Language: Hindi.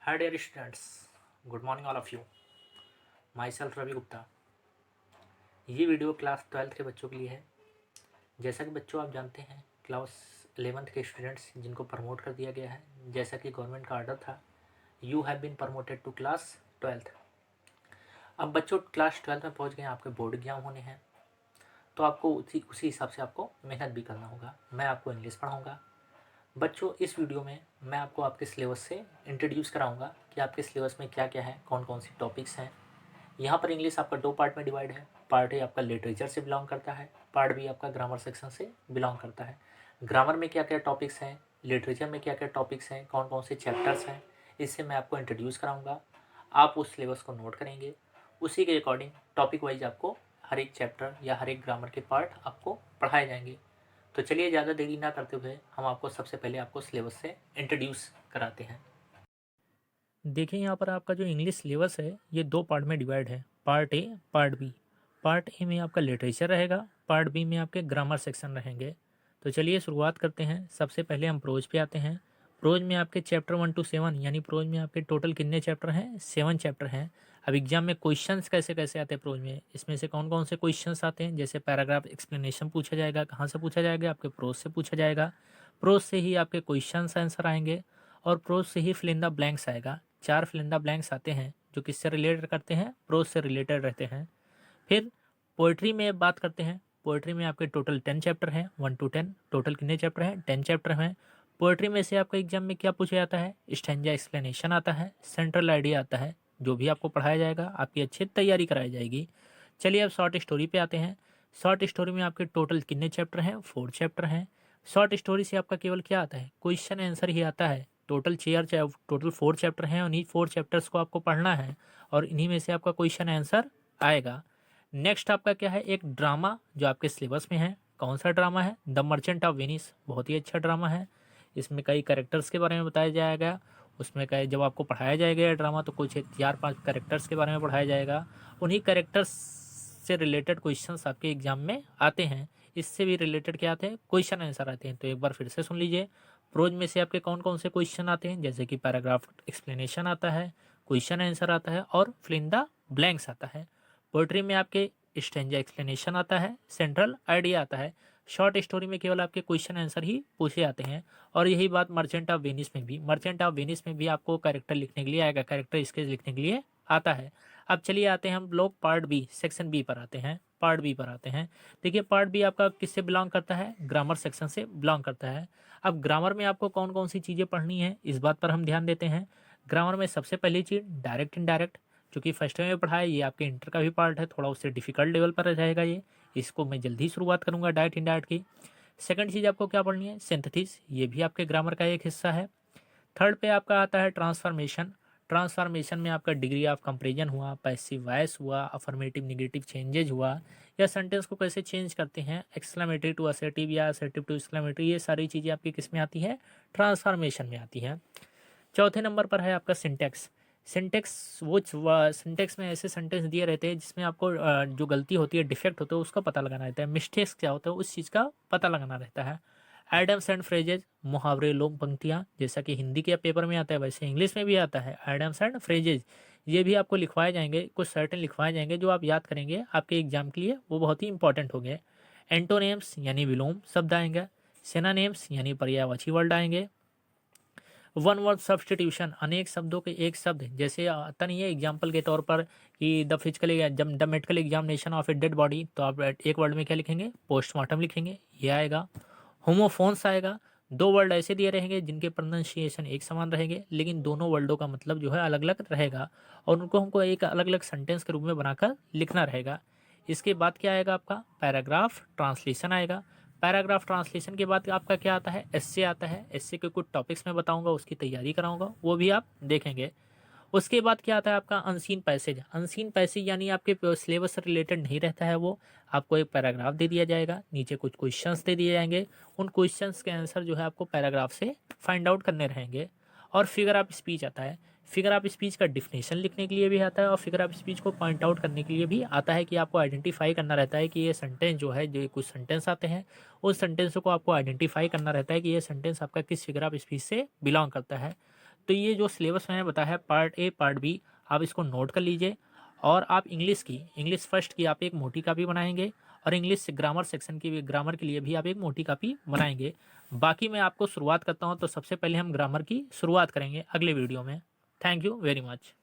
Hi dear students, good morning all of you. Myself Ravi Gupta. ये वीडियो क्लास 12th के बच्चों के लिए है। जैसा कि बच्चों आप जानते हैं, क्लास 11th के स्टूडेंट्स जिनको प्रमोट कर दिया गया है, जैसा कि गवर्नमेंट का ऑर्डर था, you have been promoted to class 12th। अब बच्चों क्लास 12th में पहुंच गए हैं, आपके बोर्ड एग्जाम होने हैं, तो आपको उसी हिसाब से आपको मेहनत भी करना होगा। मैं आपको इंग्लिश पढ़ाऊँगा। बच्चों इस वीडियो में मैं आपको आपके सिलेबस से इंट्रोड्यूस कराऊंगा कि आपके सिलेबस में क्या क्या है, कौन कौन सी टॉपिक्स हैं। यहाँ पर इंग्लिश आपका दो पार्ट में डिवाइड है। पार्ट ए आपका लिटरेचर से बिलोंग करता है, पार्ट बी आपका ग्रामर सेक्शन से बिलोंग करता है। ग्रामर में क्या क्या टॉपिक्स हैं, लिटरेचर में क्या क्या टॉपिक्स हैं, कौन कौन से चैप्टर्स हैं, इससे मैं आपको इंट्रोड्यूस कराऊंगा। आप उस सिलेबस को नोट करेंगे, उसी के अकॉर्डिंग टॉपिक वाइज आपको हर एक चैप्टर या हर एक ग्रामर के पार्ट आपको पढ़ाए जाएंगे। तो चलिए ज़्यादा देरी ना करते हुए हम आपको सबसे पहले आपको सिलेबस से इंट्रोड्यूस कराते हैं। देखिए यहाँ पर आपका जो इंग्लिश सिलेबस है ये दो पार्ट में डिवाइड है, part A part B. Part A में आपका लिटरेचर रहेगा, पार्ट बी में आपके ग्रामर सेक्शन रहेंगे। तो चलिए शुरुआत करते हैं। सबसे पहले हम प्रोज पे आते हैं। प्रोज में आपके चैप्टर 1 to 7 यानी प्रोज में आपके टोटल कितने चैप्टर हैं? 7 चैप्टर हैं। अब एग्जाम में क्वेश्चंस कैसे कैसे आते हैं प्रोज में, इसमें से कौन कौन से क्वेश्चंस आते हैं? जैसे पैराग्राफ एक्सप्लेनेशन पूछा जाएगा। कहाँ से पूछा जाएगा? आपके प्रोज से पूछा जाएगा। प्रोज से ही आपके क्वेश्चंस आंसर आएंगे और प्रोज से ही फिल इन द ब्लैंक्स आएगा। 4 फिल इन द ब्लैंक्स आते हैं जो किससे रिलेटेड करते हैं? प्रोज से रिलेटेड रहते हैं। फिर पोइट्री में बात करते हैं। पोइट्री में आपके टोटल 10 चैप्टर हैं, 1 to 10। टोटल कितने चैप्टर हैं? 10 चैप्टर हैं। पोइट्री में से आपका एग्जाम में क्या पूछा जाता है? स्टैंजा एक्सप्लेनेशन आता है, सेंट्रल आइडिया आता है, जो भी आपको पढ़ाया जाएगा, आपकी अच्छी तैयारी कराई जाएगी। चलिए अब शॉर्ट स्टोरी पे आते हैं। शॉर्ट स्टोरी में आपके टोटल कितने चैप्टर हैं? 4 चैप्टर हैं। शॉर्ट स्टोरी से आपका केवल क्या आता है? क्वेश्चन आंसर ही आता है। टोटल 4 चैप्टर हैं और इन्हीं 4 चैप्टर्स को आपको पढ़ना है और इन्हीं में से आपका क्वेश्चन आंसर आएगा। नेक्स्ट आपका क्या है? एक ड्रामा जो आपके सिलेबस में है। कौन सा ड्रामा है? The merchant of Venice. बहुत ही अच्छा ड्रामा है। इसमें कई कैरेक्टर्स के बारे में बताया जाएगा। उसमें कई जब आपको पढ़ाया जाएगा ये ड्रामा तो कुछ 4-5 कैरेक्टर्स के बारे में पढ़ाया जाएगा। उन्हीं कैरेक्टर्स से रिलेटेड क्वेश्चंस आपके एग्जाम में आते हैं। इससे भी रिलेटेड क्या आते हैं? क्वेश्चन आंसर आते हैं। तो एक बार फिर से सुन लीजिए। प्रोज में से आपके कौन कौन से क्वेश्चन आते हैं? जैसे कि पैराग्राफ एक्सप्लेनेशन आता है, क्वेश्चन आंसर आता है और फिल इन द ब्लैंक्स आता है। पोएट्री में आपके स्टैंजा एक्सप्लेनेशन आता है, सेंट्रल आइडिया आता है। शॉर्ट स्टोरी में केवल आपके क्वेश्चन आंसर ही पूछे जाते हैं। और यही बात मर्चेंट ऑफ वेनिस में भी। मर्चेंट ऑफ वेनिस में भी आपको कैरेक्टर लिखने के लिए आएगा, कैरेक्टर स्केच लिखने के लिए आता है। अब चलिए आते हैं हम लोग पार्ट बी, सेक्शन बी पर आते हैं। पार्ट बी पर आते हैं। देखिए पार्ट बी आपका किससे बिलोंग करता है? ग्रामर सेक्शन से बिलोंग करता है। अब ग्रामर में आपको कौन कौन सी चीज़ें पढ़नी है, इस बात पर हम ध्यान देते हैं। ग्रामर में सबसे पहली चीज़ डायरेक्ट इनडायरेक्ट, जो कि फर्स्ट में पढ़ा है, ये आपके इंटर का भी पार्ट है, थोड़ा उससे डिफिकल्ट लेवल पर रहेगा ये। इसको मैं जल्दी शुरुआत करूंगा डायरेक्ट इनडायरेक्ट की। सेकंड चीज़ आपको क्या पढ़नी है? सिंथेसिस, ये भी आपके ग्रामर का एक हिस्सा है। थर्ड पे आपका आता है ट्रांसफॉर्मेशन। ट्रांसफॉर्मेशन में आपका डिग्री ऑफ कंपेरिजन हुआ, पैसिव वॉइस हुआ, अफर्मेटिव नेगेटिव चेंजेज हुआ, या सेंटेंस को कैसे चेंज करते हैं, एक्सक्लेमेटरी टू असर्टिव या असर्टिव टू एक्सक्लेमेटरी, ये सारी चीज़ें आपकी किस में आती है? ट्रांसफॉर्मेशन में आती है। चौथे नंबर पर है आपका सिंटेक्स। सिंटेक्स वो सिंटेक्स में ऐसे सेंटेंस दिए रहते हैं जिसमें आपको जो गलती होती है, डिफेक्ट होता है, उसका पता लगाना रहता है। मिस्टेक्स क्या होता है उस चीज़ का पता लगाना रहता है। एडम्स एंड फ्रेजेज, मुहावरे, लोग पंक्तियाँ, जैसा कि हिंदी के पेपर में आता है वैसे इंग्लिश में भी आता है। एडम्स एंड फ्रेजेज ये भी आपको लिखवाए जाएंगे, कुछ सर्टेन लिखवाए जाएंगे जो आप याद करेंगे आपके एग्जाम के लिए, वो बहुत ही इंपॉर्टेंट हो गए। एंटोनेम्स यानी विलोम शब्द आएंगे। सिनोनिम्स यानी पर्यायवाची वर्ड आएंगे। वन वर्ड सब्सटीट्यूशन, अनेक शब्दों के एक शब्द, जैसे आता नहीं है एग्जाम्पल के तौर पर कि the medical examination of a dead body, तो आप एक वर्ड में क्या लिखेंगे? पोस्टमार्टम लिखेंगे, ये आएगा। होमोफोन्स आएगा, दो वर्ड ऐसे दिए रहेंगे जिनके प्रोनाउंसिएशन एक समान रहेंगे लेकिन दोनों वर्डों का मतलब जो है अलग अलग रहेगा और उनको हमको एक अलग अलग सेंटेंस के रूप में बनाकर लिखना रहेगा। इसके बाद क्या आएगा? आपका पैराग्राफ ट्रांसलेशन आएगा। पैराग्राफ ट्रांसलेशन के बाद आपका क्या आता है? एस्से आता है। एस्से के कुछ टॉपिक्स मैं बताऊंगा, उसकी तैयारी कराऊंगा, वो भी आप देखेंगे। उसके बाद क्या आता है आपका? Unseen passage. अनसीन पैसेज यानी आपके सिलेबस से रिलेटेड नहीं रहता है वो, आपको एक पैराग्राफ दे दिया जाएगा, नीचे कुछ क्वेश्चंस दे दिए जाएंगे, उन क्वेश्चंस के आंसर जो है आपको पैराग्राफ से फाइंड आउट करने रहेंगे। और फिगर ऑफ स्पीच आता है। फिगर ऑफ स्पीच का डिफिनेशन लिखने के लिए भी आता है और फिगर ऑफ स्पीच को पॉइंट आउट करने के लिए भी आता है कि आपको आइडेंटिफाई करना रहता है कि ये सेंटेंस जो है, जो कुछ सेंटेंस आते हैं उस सेंटेंसों को आपको आइडेंटिफाई करना रहता है कि ये सेंटेंस आपका किस फिगर ऑफ स्पीच से बिलोंग करता है। तो ये जो सिलेबस मैंने बताया है पार्ट ए पार्ट बी, आप इसको नोट कर लीजिए। और आप इंग्लिश फर्स्ट की आप एक मोटी कापी बनाएंगे और इंग्लिश से ग्रामर सेक्शन की भी, ग्रामर के लिए भी आप एक मोटी कापी बनाएंगे। बाकी मैं आपको शुरुआत करता हूँ, तो सबसे पहले हम ग्रामर की शुरुआत करेंगे अगले वीडियो में। Thank you very much.